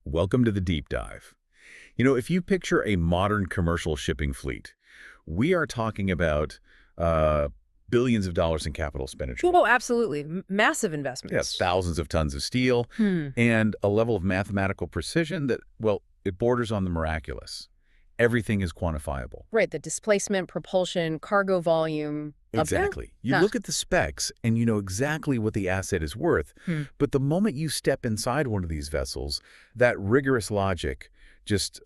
Welcome to the deep dive. If you picture a modern commercial shipping fleet, we are talking about uh, billions of dollars in capital expenditure. Oh, absolutely. Massive Yeah, investments. thousands of tons of steel, Hmm. and a level of mathematical precision that, well, it borders on the miraculous. Everything is quantifiable. Right, the displacement, propulsion, cargo volume up there? Exactly. You Huh. look at the specs and you know exactly what the asset is worth, Hmm. but the moment you step inside one of these vessels, that rigorous logic just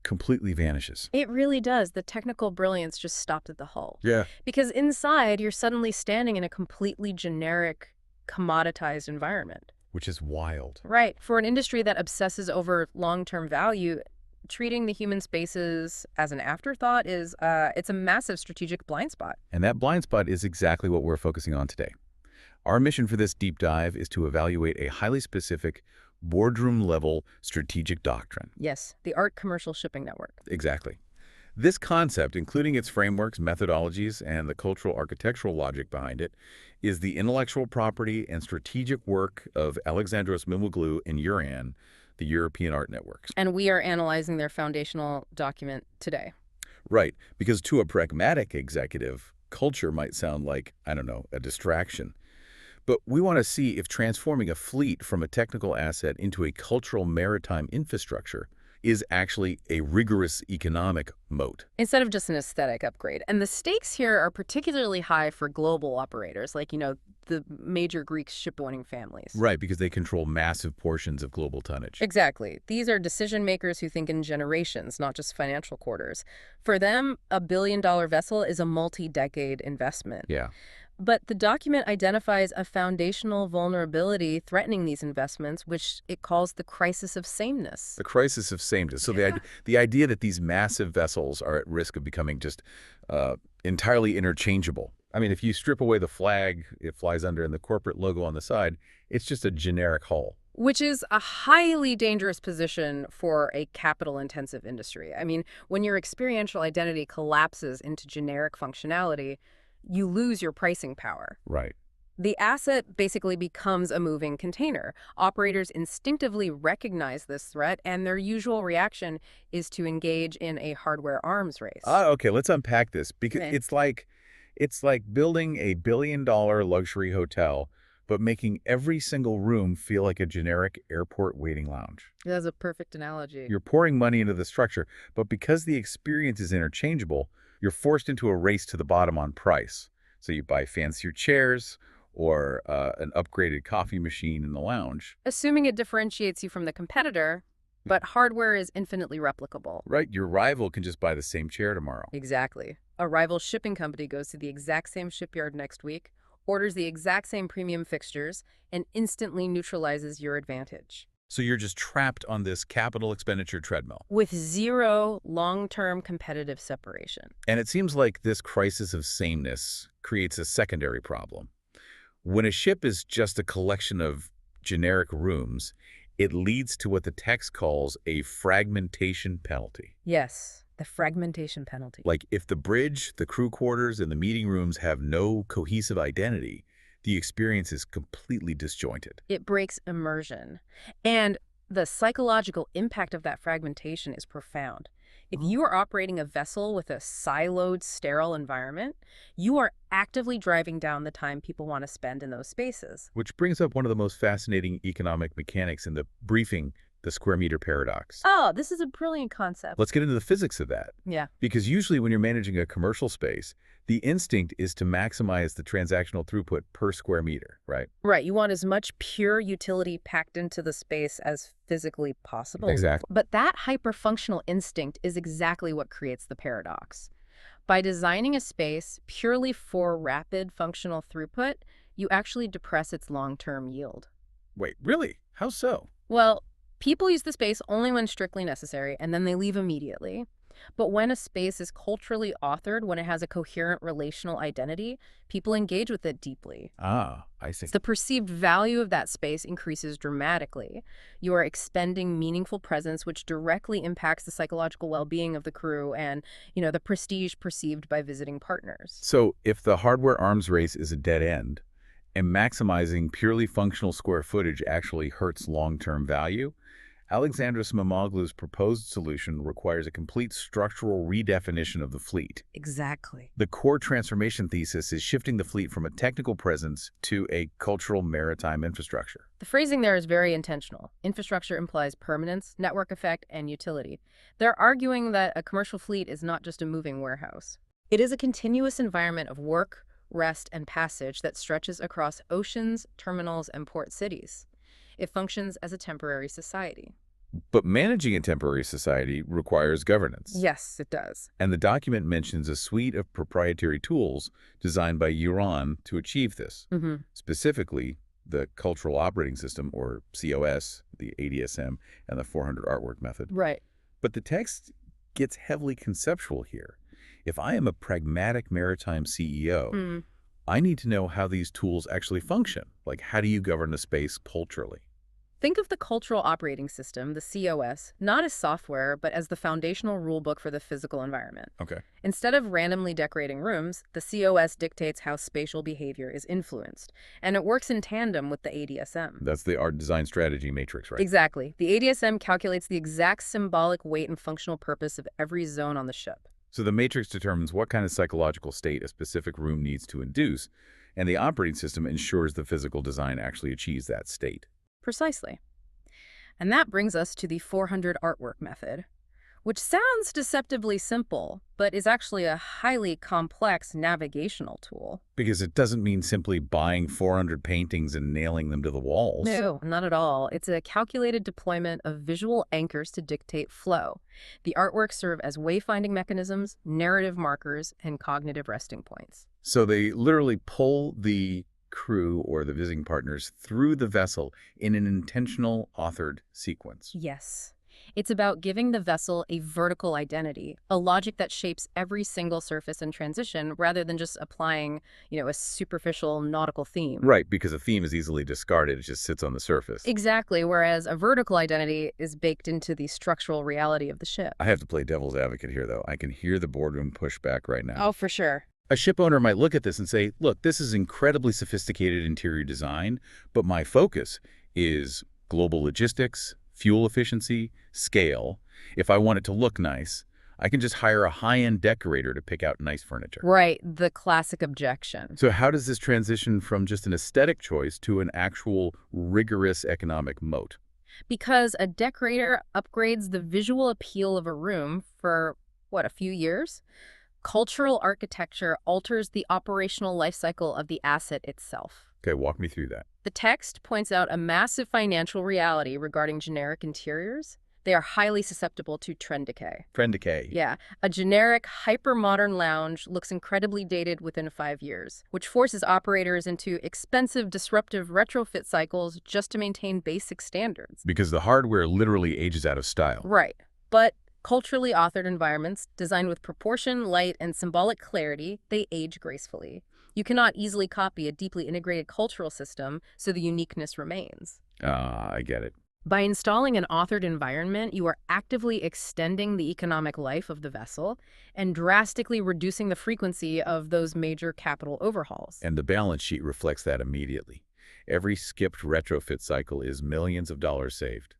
completely vanishes. It really does. The technical brilliance just stopped at the hull. Yeah. Because inside, you're suddenly standing in a completely generic, commoditized environment. Which is wild. Right. For an industry that obsesses over long-term value, treating the human spaces as an afterthought it's a massive strategic blind spot. And that blind spot is exactly what we're focusing on today. Our mission for this deep dive is to evaluate a highly specific, boardroom-level strategic doctrine. Yes, the Art Commercial Shipping Network. Exactly. This concept, including its frameworks, methodologies, and the cultural architectural logic behind it, is the intellectual property and strategic work of Alexandros Mimoglou and EURAN, the European Art Networks. And we are analyzing their foundational document today. Right, because to a pragmatic executive, culture might sound like, I don't know, a distraction. But we want to see if transforming a fleet from a technical asset into a cultural maritime infrastructure is actually a rigorous economic moat. Instead of just an aesthetic upgrade. And the stakes here are particularly high for global operators, like, the major Greek shipowning families. Right, because they control massive portions of global tonnage. Exactly. These are decision makers who think in generations, not just financial quarters. For them, a billion-dollar vessel is a multi-decade investment. Yeah. But the document identifies a foundational vulnerability threatening these investments, which it calls the crisis of sameness. The crisis of sameness. So the idea that these massive vessels are at risk of becoming just entirely interchangeable. I mean, if you strip away the flag it flies under and the corporate logo on the side, it's just a generic hull. Which is a highly dangerous position for a capital-intensive industry. I mean, when your experiential identity collapses into generic functionality, you lose your pricing power. Right. The asset basically becomes a moving container. Operators instinctively recognize this threat, and their usual reaction is to engage in a hardware arms race. Okay, let's unpack this because Okay. it's like building a billion-dollar luxury hotel, but making every single room feel like a generic airport waiting lounge. That's a perfect analogy. You're pouring money into the structure, but because the experience is interchangeable, you're forced into a race to the bottom on price. So you buy fancier chairs or an upgraded coffee machine in the lounge. Assuming it differentiates you from the competitor, but hardware is infinitely replicable. Right? Your rival can just buy the same chair tomorrow. Exactly. A rival shipping company goes to the exact same shipyard next week, orders the exact same premium fixtures, and instantly neutralizes your advantage. So you're just trapped on this capital expenditure treadmill. With zero long-term competitive separation. And it seems like this crisis of sameness creates a secondary problem. When a ship is just a collection of generic rooms, it leads to what the text calls a fragmentation penalty. Yes, the fragmentation penalty. Like if the bridge, the crew quarters, and the meeting rooms have no cohesive identity, the experience is completely disjointed. It breaks immersion. And the psychological impact of that fragmentation is profound. If you are operating a vessel with a siloed, sterile environment, you are actively driving down the time people want to spend in those spaces. Which brings up one of the most fascinating economic mechanics in the briefing, the square meter paradox. Oh, this is a brilliant concept. Let's get into the physics of that. Yeah. Because usually when you're managing a commercial space, the instinct is to maximize the transactional throughput per square meter, right? Right. You want as much pure utility packed into the space as physically possible. Exactly. But that hyperfunctional instinct is exactly what creates the paradox. By designing a space purely for rapid functional throughput, you actually depress its long-term yield. Wait, really? How so? Well, people use the space only when strictly necessary, and then they leave immediately. But when a space is culturally authored, when it has a coherent relational identity, people engage with it deeply. Ah, I see. The perceived value of that space increases dramatically. You are expending meaningful presence, which directly impacts the psychological well-being of the crew and, the prestige perceived by visiting partners. So if the hardware arms race is a dead end, and maximizing purely functional square footage actually hurts long-term value, Alexandros Mimoglou's proposed solution requires a complete structural redefinition of the fleet. Exactly. The core transformation thesis is shifting the fleet from a technical presence to a cultural maritime infrastructure. The phrasing there is very intentional. Infrastructure implies permanence, network effect, and utility. They're arguing that a commercial fleet is not just a moving warehouse. It is a continuous environment of work, rest, and passage that stretches across oceans, terminals, and port cities. It functions as a temporary society. But managing a temporary society requires governance. Yes, it does. And the document mentions a suite of proprietary tools designed by EURAN to achieve this. Specifically, the Cultural Operating System, or COS, the ADSM, and the 400 artwork method. Right. But the text gets heavily conceptual here. If I am a pragmatic maritime CEO, I need to know how these tools actually function. Like, how do you govern a space culturally? Think of the Cultural Operating System, the COS, not as software, but as the foundational rulebook for the physical environment. Okay. Instead of randomly decorating rooms, the COS dictates how spatial behavior is influenced, and it works in tandem with the ADSM. That's the art design strategy matrix, right? Exactly. The ADSM calculates the exact symbolic weight and functional purpose of every zone on the ship. So the matrix determines what kind of psychological state a specific room needs to induce, and the operating system ensures the physical design actually achieves that state. Precisely. And that brings us to the 400 artwork method, which sounds deceptively simple, but is actually a highly complex navigational tool. Because it doesn't mean simply buying 400 paintings and nailing them to the walls. No, not at all. It's a calculated deployment of visual anchors to dictate flow. The artworks serve as wayfinding mechanisms, narrative markers, and cognitive resting points. So they literally pull the crew or the visiting partners through the vessel in an intentional authored sequence. Yes. It's about giving the vessel a vertical identity, a logic that shapes every single surface and transition rather than just applying, a superficial nautical theme. Right, because a theme is easily discarded. It just sits on the surface. Exactly, whereas a vertical identity is baked into the structural reality of the ship. I have to play devil's advocate here, though. I can hear the boardroom pushback right now. Oh, for sure. A ship owner might look at this and say, look, this is incredibly sophisticated interior design, but my focus is global logistics, fuel efficiency, scale. If I want it to look nice, I can just hire a high-end decorator to pick out nice furniture. Right, the classic objection. So how does this transition from just an aesthetic choice to an actual rigorous economic moat? Because a decorator upgrades the visual appeal of a room for, a few years? Cultural architecture alters the operational life cycle of the asset itself. Okay, walk me through that. The text points out a massive financial reality regarding generic interiors. They are highly susceptible to trend decay. Trend decay. Yeah, a generic, hyper-modern lounge looks incredibly dated within 5 years, which forces operators into expensive, disruptive retrofit cycles just to maintain basic standards. Because the hardware literally ages out of style. Right, but culturally authored environments, designed with proportion, light, and symbolic clarity, they age gracefully. You cannot easily copy a deeply integrated cultural system, so the uniqueness remains. I get it. By installing an authored environment, you are actively extending the economic life of the vessel and drastically reducing the frequency of those major capital overhauls. And the balance sheet reflects that immediately. Every skipped retrofit cycle is millions of dollars saved.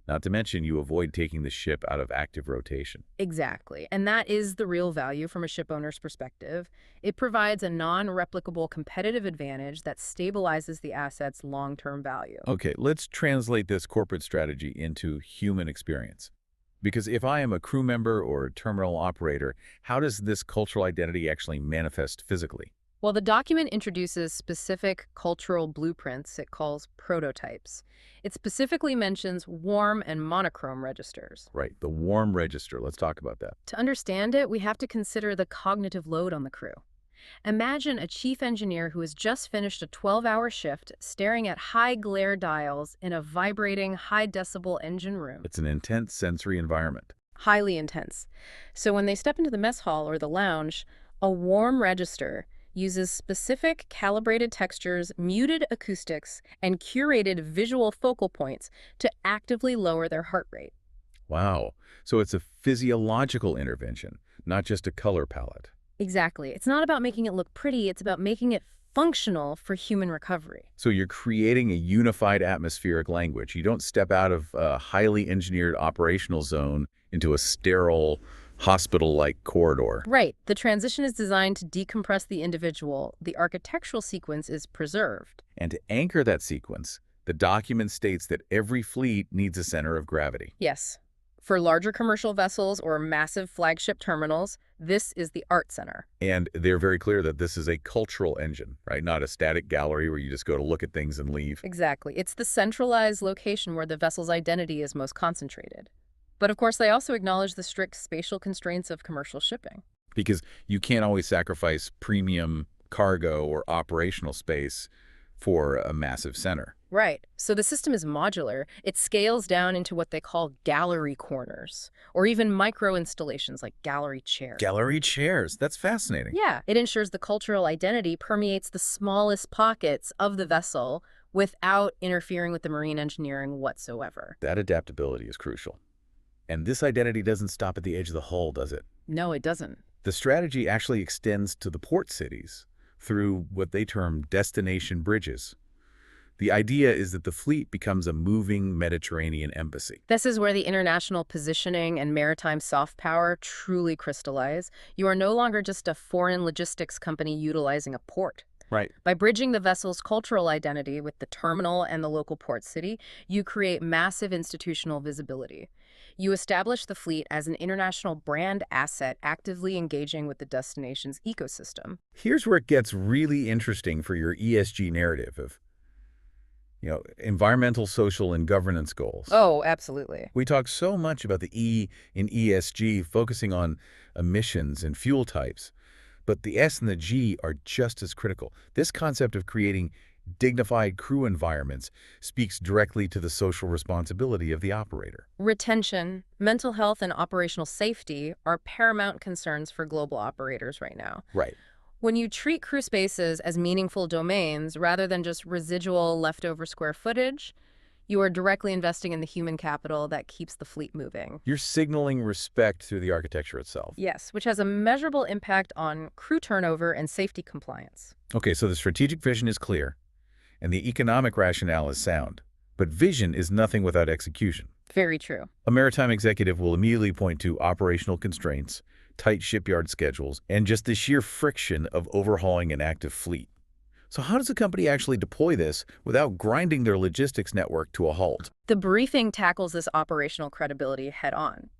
Not to mention, you avoid taking the ship out of active rotation. Exactly. And that is the real value from a ship owner's perspective. It provides a non-replicable competitive advantage that stabilizes the asset's long-term value. Okay, let's translate this corporate strategy into human experience. Because if I am a crew member or a terminal operator, how does this cultural identity actually manifest physically? Well, the document introduces specific cultural blueprints it calls prototypes. It specifically mentions warm and monochrome registers. Right, the warm register. Let's talk about that. To understand it, we have to consider the cognitive load on the crew. Imagine a chief engineer who has just finished a 12-hour shift staring at high glare dials in a vibrating, high-decibel engine room. It's an intense sensory environment. Highly intense. So when they step into the mess hall or the lounge, a warm register uses specific calibrated textures, muted acoustics, and curated visual focal points to actively lower their heart rate. Wow. So it's a physiological intervention, not just a color palette. Exactly. It's not about making it look pretty, it's about making it functional for human recovery. So you're creating a unified atmospheric language. You don't step out of a highly engineered operational zone into a sterile, hospital-like corridor. Right. The transition is designed to decompress the individual. The architectural sequence is preserved. And to anchor that sequence, the document states that every fleet needs a center of gravity. Yes. For larger commercial vessels or massive flagship terminals, this is the art center. And they're very clear that this is a cultural engine, right? Not a static gallery where you just go to look at things and leave. Exactly. It's the centralized location where the vessel's identity is most concentrated. But of course, they also acknowledge the strict spatial constraints of commercial shipping. Because you can't always sacrifice premium cargo or operational space for a massive center. Right. So the system is modular. It scales down into what they call gallery corners, or even micro installations like gallery chairs. Gallery chairs. That's fascinating. Yeah, it ensures the cultural identity permeates the smallest pockets of the vessel without interfering with the marine engineering whatsoever. That adaptability is crucial. And this identity doesn't stop at the edge of the hull, does it? No, it doesn't. The strategy actually extends to the port cities through what they term destination bridges. The idea is that the fleet becomes a moving Mediterranean embassy. This is where the international positioning and maritime soft power truly crystallize. You are no longer just a foreign logistics company utilizing a port. Right. By bridging the vessel's cultural identity with the terminal and the local port city, you create massive institutional visibility. You establish the fleet as an international brand asset actively engaging with the destination's ecosystem. Here's where it gets really interesting for your ESG narrative of environmental, social, and governance goals. Oh, absolutely. We talk so much about the E in ESG, focusing on emissions and fuel types, but the S and the G are just as critical. This concept of creating dignified crew environments speaks directly to the social responsibility of the operator. Retention, mental health, and operational safety are paramount concerns for global operators right now. Right. When you treat crew spaces as meaningful domains rather than just residual leftover square footage, you are directly investing in the human capital that keeps the fleet moving. You're signaling respect through the architecture itself. Yes, which has a measurable impact on crew turnover and safety compliance. Okay, so the strategic vision is clear, and the economic rationale is sound. But vision is nothing without execution. Very true. A maritime executive will immediately point to operational constraints, tight shipyard schedules, and just the sheer friction of overhauling an active fleet. So how does a company actually deploy this without grinding their logistics network to a halt? The briefing tackles this operational credibility head-on.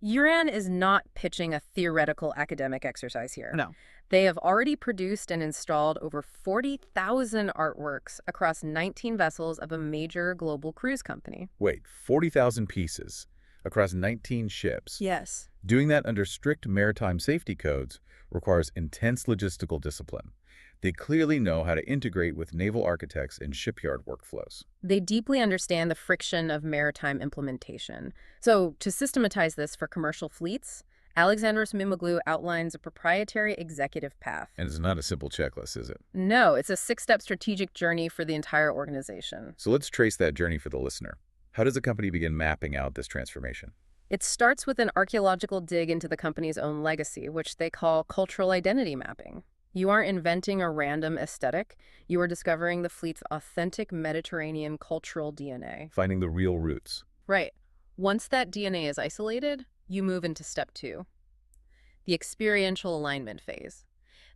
EURAN is not pitching a theoretical academic exercise here. No. They have already produced and installed over 40,000 artworks across 19 vessels of a major global cruise company. Wait, 40,000 pieces across 19 ships? Yes. Doing that under strict maritime safety codes requires intense logistical discipline. They clearly know how to integrate with naval architects and shipyard workflows. They deeply understand the friction of maritime implementation. So, to systematize this for commercial fleets, Alexandros Mimoglou outlines a proprietary executive path. And it's not a simple checklist, is it? No, it's a 6-step strategic journey for the entire organization. So let's trace that journey for the listener. How does a company begin mapping out this transformation? It starts with an archaeological dig into the company's own legacy, which they call cultural identity mapping. You aren't inventing a random aesthetic. You are discovering the fleet's authentic Mediterranean cultural DNA. Finding the real roots. Right. Once that DNA is isolated, you move into step 2, the experiential alignment phase.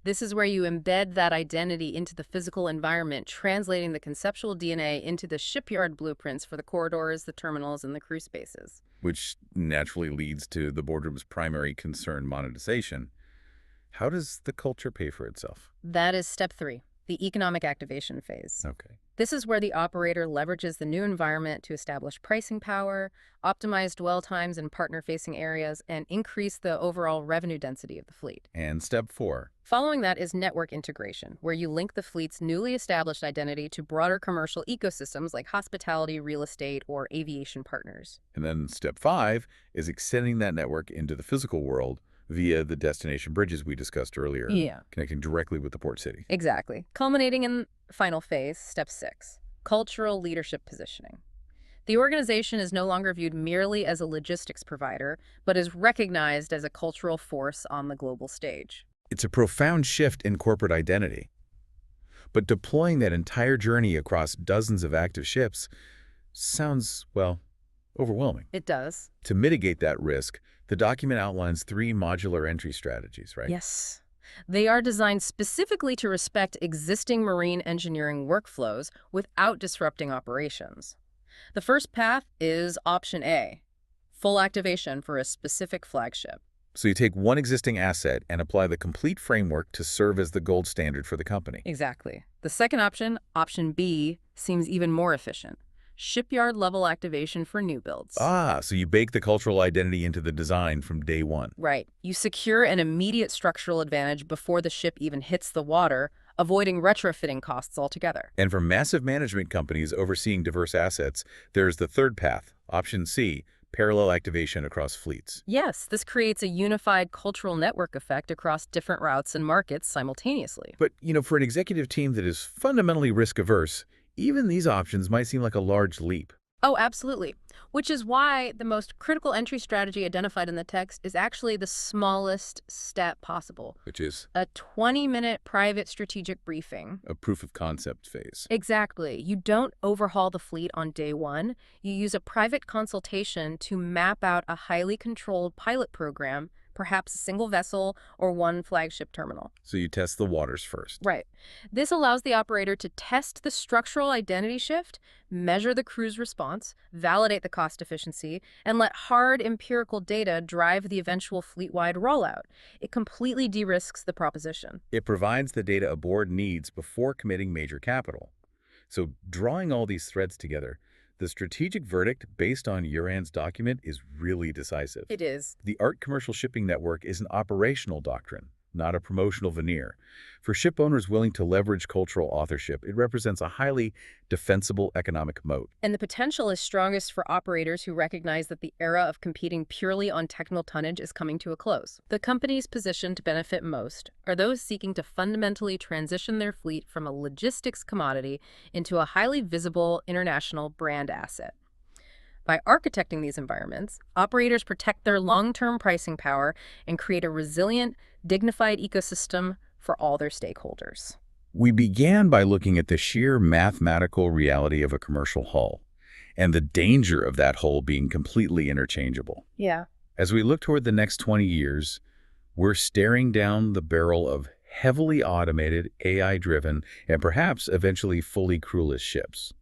This is where you embed that identity into the physical environment, translating the conceptual DNA into the shipyard blueprints for the corridors, the terminals, and the crew spaces. Which naturally leads to the boardroom's primary concern, monetization. How does the culture pay for itself? That is step 3, the economic activation phase. Okay. This is where the operator leverages the new environment to establish pricing power, optimize dwell times in partner-facing areas, and increase the overall revenue density of the fleet. And step 4. Following that is network integration, where you link the fleet's newly established identity to broader commercial ecosystems like hospitality, real estate, or aviation partners. And then step 5 is extending that network into the physical world via the destination bridges we discussed earlier, connecting directly with the port city. Exactly. Culminating in final phase, step 6, cultural leadership positioning. The organization is no longer viewed merely as a logistics provider, but is recognized as a cultural force on the global stage. It's a profound shift in corporate identity. But deploying that entire journey across dozens of active ships sounds, well, overwhelming. It does. To mitigate that risk, the document outlines 3 modular entry strategies, right? Yes. They are designed specifically to respect existing marine engineering workflows without disrupting operations. The first path is option A, full activation for a specific flagship. So you take one existing asset and apply the complete framework to serve as the gold standard for the company. Exactly. The second option, option B, seems even more efficient. Shipyard-level activation for new builds. Ah, so you bake the cultural identity into the design from day one. Right. You secure an immediate structural advantage before the ship even hits the water, avoiding retrofitting costs altogether. And for massive management companies overseeing diverse assets, there's the third path, option C, parallel activation across fleets. Yes, this creates a unified cultural network effect across different routes and markets simultaneously. But, for an executive team that is fundamentally risk-averse, even these options might seem like a large leap. Oh, absolutely. Which is why the most critical entry strategy identified in the text is actually the smallest step possible. Which is A 20-minute private strategic briefing. a proof of concept phase. Exactly. You don't overhaul the fleet on day one. You use a private consultation to map out a highly controlled pilot program, perhaps a single vessel or one flagship terminal. So you test the waters first. Right. This allows the operator to test the structural identity shift, measure the crew's response, validate the cost efficiency, and let hard empirical data drive the eventual fleet-wide rollout. It completely de-risks the proposition. It provides the data a board needs before committing major capital. So drawing all these threads together, the strategic verdict based on EURAN's document is really decisive. It is. The ART Commercial Shipping Network is an operational doctrine, not a promotional veneer. For ship owners willing to leverage cultural authorship, it represents a highly defensible economic moat. And the potential is strongest for operators who recognize that the era of competing purely on technical tonnage is coming to a close. The companies positioned to benefit most are those seeking to fundamentally transition their fleet from a logistics commodity into a highly visible international brand asset. By architecting these environments, operators protect their long-term pricing power and create a resilient, dignified ecosystem for all their stakeholders. We began by looking at the sheer mathematical reality of a commercial hull and the danger of that hull being completely interchangeable. Yeah. As we look toward the next 20 years, we're staring down the barrel of heavily automated, AI-driven, and perhaps eventually fully crewless ships.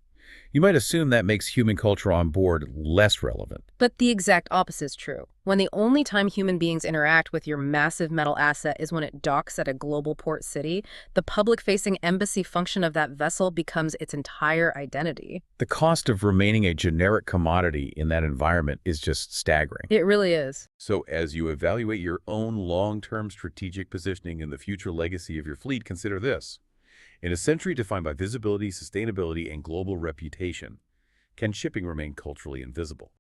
You might assume that makes human culture on board less relevant. But the exact opposite is true. When the only time human beings interact with your massive metal asset is when it docks at a global port city, the public-facing embassy function of that vessel becomes its entire identity. The cost of remaining a generic commodity in that environment is just staggering. It really is. So as you evaluate your own long-term strategic positioning and the future legacy of your fleet, consider this. In a century defined by visibility, sustainability, and global reputation, can shipping remain culturally invisible?